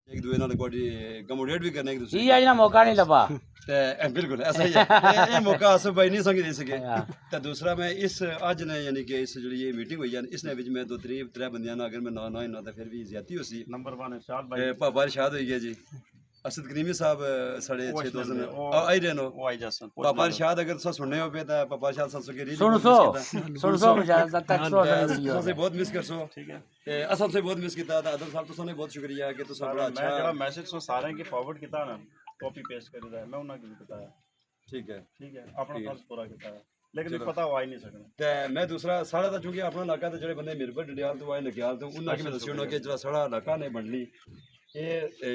एक दूसरे नाल कोई कमोडेट भी करने एक दूसरे जी आज ना मौका नहीं लगा ते बिल्कुल ऐसा ही है ये मौका आसफ भाई नहीं संग दे सके ते दूसरा मैं इस अज ने यानी कि इस जो ये मीटिंग हुई है इसने विच मैं दो त्रै बंदियां ना अगर मैं ना ना ना तो फिर भी ज्यादती होसी नंबर 1 इरशाद भाई पापा इरशाद होई गया जी असद करीमी साहब साढ़े 6 दोस्त ने आई रहे नो वो आई जासन पापा इरशाद अगर तुसा सुनने हो पे ता पापा इरशाद ससो के रील सुन सो मुझे तक सो तुसा बहुत मिस करसो ठीक है ते असल से बहुत मिस कीता था आदम साहब तुसा ने बहुत शुक्रिया कि तुसा बड़ा मैं अच्छा जेड़ा मैसेज सो सारे की फॉरवर्ड कीता ना कॉपी पेस्ट करीदा मैं उन्हें की बताया ठीक है अपना फर्ज पूरा कीता है लेकिन पता हो ही नहीं सकना ते मैं दूसरा साढ़ा तो चूंकि अपना इलाका ते जेड़े बंदे मेरे पर डडियाल तो आए नकियाल तो उन्हें की मैं दस्सियो ना कि जेड़ा साढ़ा इलाका ने बंडली ये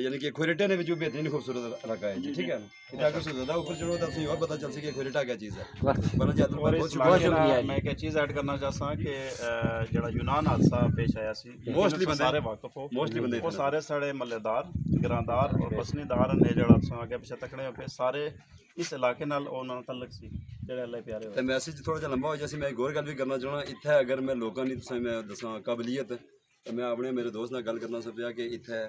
यानी कि खोरेटा ने जो बेहतरीन खूबसूरत इलाका है जी ठीक है इतना अगर ज्यादा ऊपर चढ़ो तो सही और पता चल सके खोरेटा क्या चीज़ है बना जाता और बहुत इस शुक्रिया मैं मैं एक चीज ऐड करना चाहता हूं कि जेड़ा यूनान हादसा पेश आया सी मोस्टली बंदे सारे वाकिफ हो मोस्टली बंदे वो सारे साढ़े मल्लेदार ग्रांदार और बसनीदार ने जेड़ा आगे पीछे तकने पे सारे इस इलाके नाल उन्हां दा तल्लक सी जेड़े अल्लाह प्यारे ते मैसेज थोड़ा जिहा लंबा हो जैसे मैं एक और गल भी करना चाहना इत्थे अगर मैं लोगों दी तुसें मैं दसां काबलियत तो मैं अपने मेरे दोस्त नाल गल करना सपेआ कि इत्थे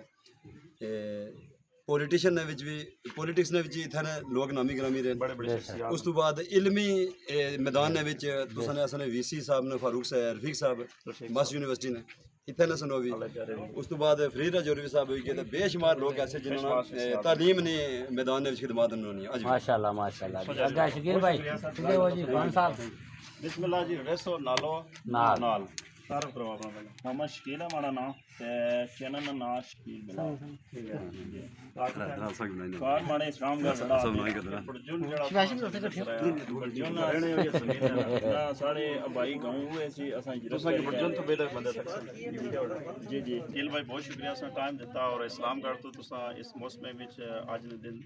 पॉलिटिशियन ने विच भी पॉलिटिक्स ने विच इत्थे ने लोग नामी ग्रामी रहे बड़े बड़े शख्सियत उस तो बाद इल्मी मैदान ने विच तुसें ने असने वीसी साहब ने फारूक साहब रफीक साहब मस यूनिवर्सिटी ने इत्थे ने सुनो भी उस तो बाद फरीद राजौरी साहब हुई गए बेशुमार लोग ऐसे जिन्होंने तालीम ने मैदान ने विच खिदमत उन्होंने आज माशाल्लाह अगा शकील भाई सीधे वो जी खान साहब बिस्मिल्लाह जी रेसो नालो नाल तारुफ करो अपना पहले मोहम्मद शकील है हमारा नाम ते चैनल का नाम शकील बिलाल ठीक है कार माने इस्लाम का बड़ा जुन जड़ा जुन रहने हुए जमीन ना सारे अबाई गांव हुए सी असा दूसरा के जुन तो बेदक बंदे तक जी जी दिल भाई बहुत शुक्रिया सा टाइम दिता और इस्लाम कर तो तुसा इस मौसम विच आज दे दिन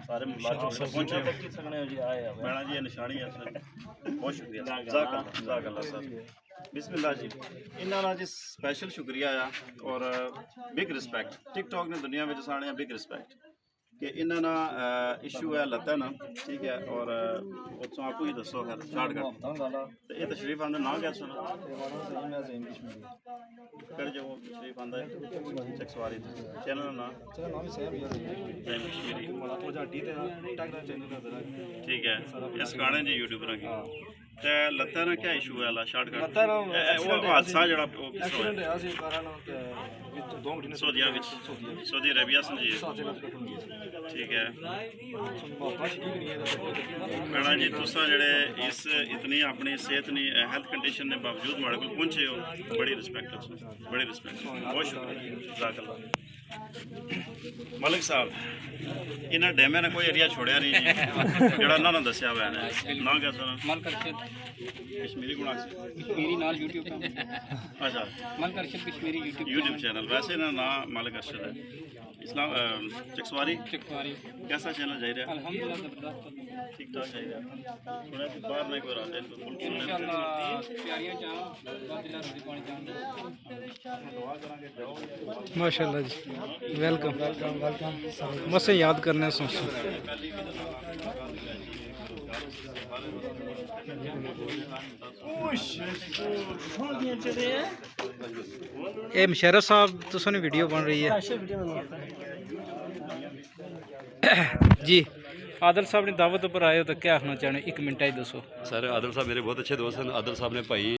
सारे मुलाकात पहुंचे तक सकने जी आए मैडम जी निशानी है बहुत शुक्रिया जज़ाक अल्लाह सर बिस्मिल्लाह जी इन्होंने जी स्पेशल शुक्रिया आ और बिग रिस्पैक्ट टिकटॉक ने दुनिया में साढ़े बिग रिस्पैक्ट कि इन्होंने इशू है लत्ता ना ठीक है और उत्सों आपको ही दसो खैर स्टार्ट कर ये तशरीफ आंदा ना क्या सुनो कर जो तशरीफ आंदा है चकसवारी चैनल ना ठीक है इस गाने जी यूट्यूबर की ते लत्ता ना क्या इशू है ला शॉर्ट कर लत्ता ना वो हादसा जड़ा वो एक्सीडेंट है आसी कारण ते विच 2 महीने सऊदी अरेबिया से जी ठीक है मैडम जी तुसा जेड़े इस इतनी अपनी सेहत नी हेल्थ कंडीशन के बावजूद हमारे को पहुंचे हो बड़ी रिस्पेक्ट बड़ी रिस्पेक्ट बहुत शुक्रिया जज़ाकल्लाह मलिक साहब इन्हें डैमे ने कोई एरिया छोड़िया नहीं जी जेड़ा ना दसिया हुआ है ना क्या सुना मलिक अरशद कश्मीरी गुणा कश्मीरी नाल यूट्यूब अच्छा मलिक अरशद कश्मीरी यूट्यूब चैनल वैसे ना ना मलिक अरशद है इस्लाम चकसवारी कैसा चैनल चाहिए रहा अल्हम्दुलिल्लाह जबरदस्त ठीक ठाक चाहिए सुना कि बाहर नहीं कोई रहा तो मुल्क इंशाअल्लाह प्यारियां चाह बादला रोटी पानी चाह माशाल्लाह जी वेलकम मसे याद करने सोचो ये मुशर्रफ साहब तुसां वीडियो बन रही है जी आदिल साहब ने दावत पर आए हो तो क्या आखना चाहने 1 मिनट ही दसो सर आदिल साहब मेरे बहुत अच्छे दोस्त हैं आदिल साहब ने भाई